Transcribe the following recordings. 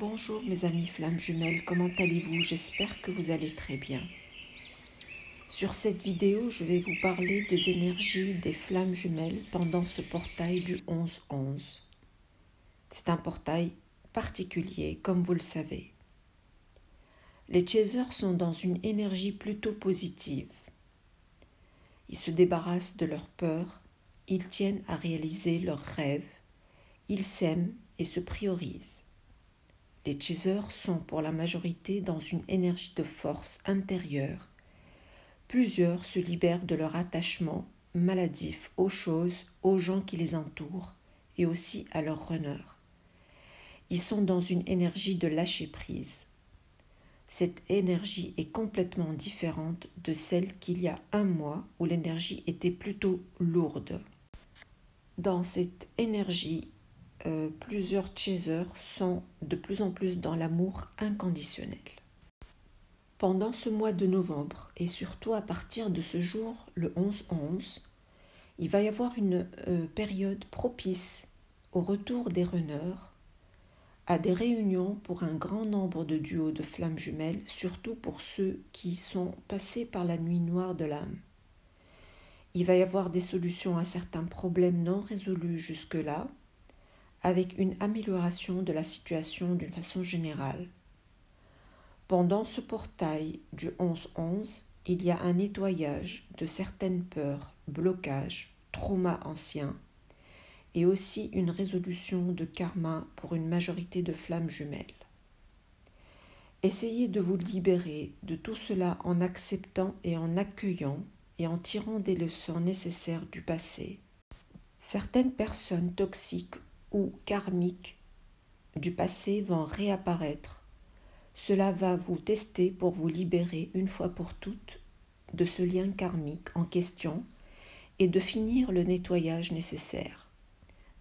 Bonjour mes amis flammes jumelles, comment allez-vous? J'espère que vous allez très bien. Sur cette vidéo, je vais vous parler des énergies des flammes jumelles pendant ce portail du 11-11. C'est un portail particulier, comme vous le savez. Les chasers sont dans une énergie plutôt positive. Ils se débarrassent de leurs peurs, ils tiennent à réaliser leurs rêves, ils s'aiment et se priorisent. Les chasers sont pour la majorité dans une énergie de force intérieure. Plusieurs se libèrent de leur attachement maladif aux choses, aux gens qui les entourent et aussi à leurs runners. Ils sont dans une énergie de lâcher-prise. Cette énergie est complètement différente de celle qu'il y a un mois où l'énergie était plutôt lourde. Dans cette énergie, plusieurs chasers sont de plus en plus dans l'amour inconditionnel. Pendant ce mois de novembre, et surtout à partir de ce jour, le 11-11, il va y avoir une période propice au retour des runners, à des réunions pour un grand nombre de duos de flammes jumelles, surtout pour ceux qui sont passés par la nuit noire de l'âme. Il va y avoir des solutions à certains problèmes non résolus jusque-là, avec une amélioration de la situation d'une façon générale. Pendant ce portail du 11-11, il y a un nettoyage de certaines peurs, blocages, traumas anciens, et aussi une résolution de karma pour une majorité de flammes jumelles. Essayez de vous libérer de tout cela en acceptant et en accueillant et en tirant des leçons nécessaires du passé. Certaines personnes toxiques ou karmiques du passé vont réapparaître. Cela va vous tester pour vous libérer une fois pour toutes de ce lien karmique en question et de finir le nettoyage nécessaire.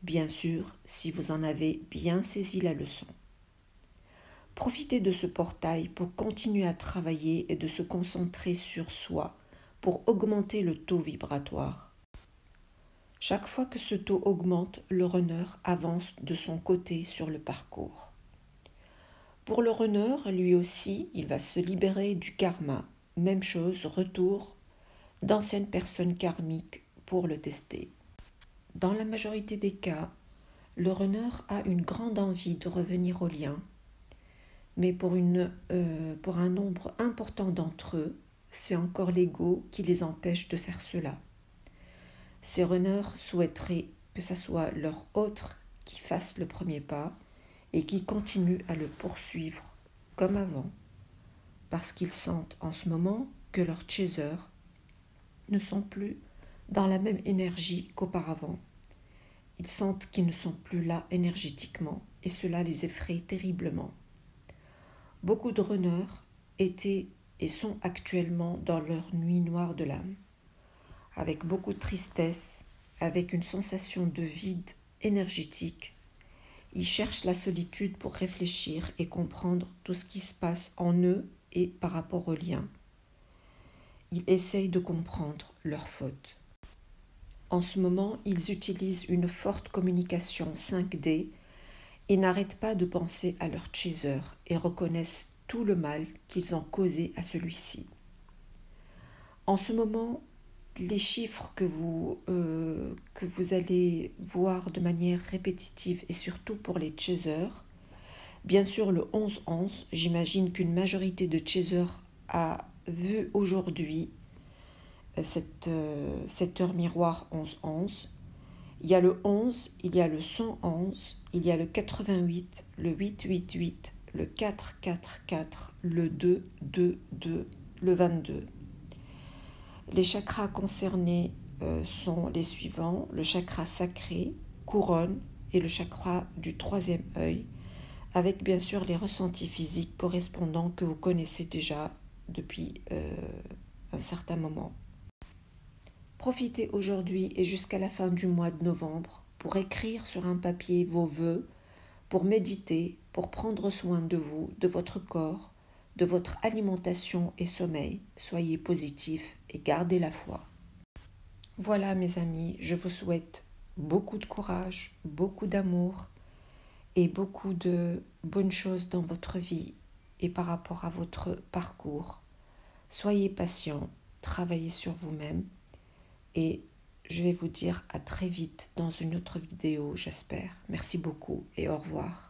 Bien sûr, si vous en avez bien saisi la leçon. Profitez de ce portail pour continuer à travailler et de se concentrer sur soi pour augmenter le taux vibratoire. Chaque fois que ce taux augmente, le runner avance de son côté sur le parcours. Pour le runner, lui aussi, il va se libérer du karma. Même chose, retour d'anciennes personnes karmiques pour le tester. Dans la majorité des cas, le runner a une grande envie de revenir au lien, mais pour un nombre important d'entre eux, c'est encore l'ego qui les empêche de faire cela. Ces runners souhaiteraient que ce soit leur autre qui fasse le premier pas et qui continue à le poursuivre comme avant, parce qu'ils sentent en ce moment que leurs chasers ne sont plus dans la même énergie qu'auparavant. Ils sentent qu'ils ne sont plus là énergétiquement et cela les effraie terriblement. Beaucoup de runners étaient et sont actuellement dans leur nuit noire de l'âme, avec beaucoup de tristesse, avec une sensation de vide énergétique. Ils cherchent la solitude pour réfléchir et comprendre tout ce qui se passe en eux et par rapport au lien. Ils essayent de comprendre leurs fautes. En ce moment, ils utilisent une forte communication 5D et n'arrêtent pas de penser à leur chaser et reconnaissent tout le mal qu'ils ont causé à celui-ci. En ce moment, les chiffres que vous allez voir de manière répétitive et surtout pour les chasers, bien sûr le 11-11, j'imagine qu'une majorité de chasers a vu aujourd'hui cette heure miroir 11-11. Il y a le 11, il y a le 111, il y a le 88, le 888, le 444, le 222, le 22. Les chakras concernés sont les suivants, le chakra sacré, couronne et le chakra du troisième œil, avec bien sûr les ressentis physiques correspondants que vous connaissez déjà depuis un certain moment. Profitez aujourd'hui et jusqu'à la fin du mois de novembre pour écrire sur un papier vos vœux, pour méditer, pour prendre soin de vous, de votre corps, de votre alimentation et sommeil. Soyez positifs et gardez la foi. Voilà mes amis, je vous souhaite beaucoup de courage, beaucoup d'amour et beaucoup de bonnes choses dans votre vie et par rapport à votre parcours. Soyez patient, travaillez sur vous-même et je vais vous dire à très vite dans une autre vidéo, j'espère. Merci beaucoup et au revoir.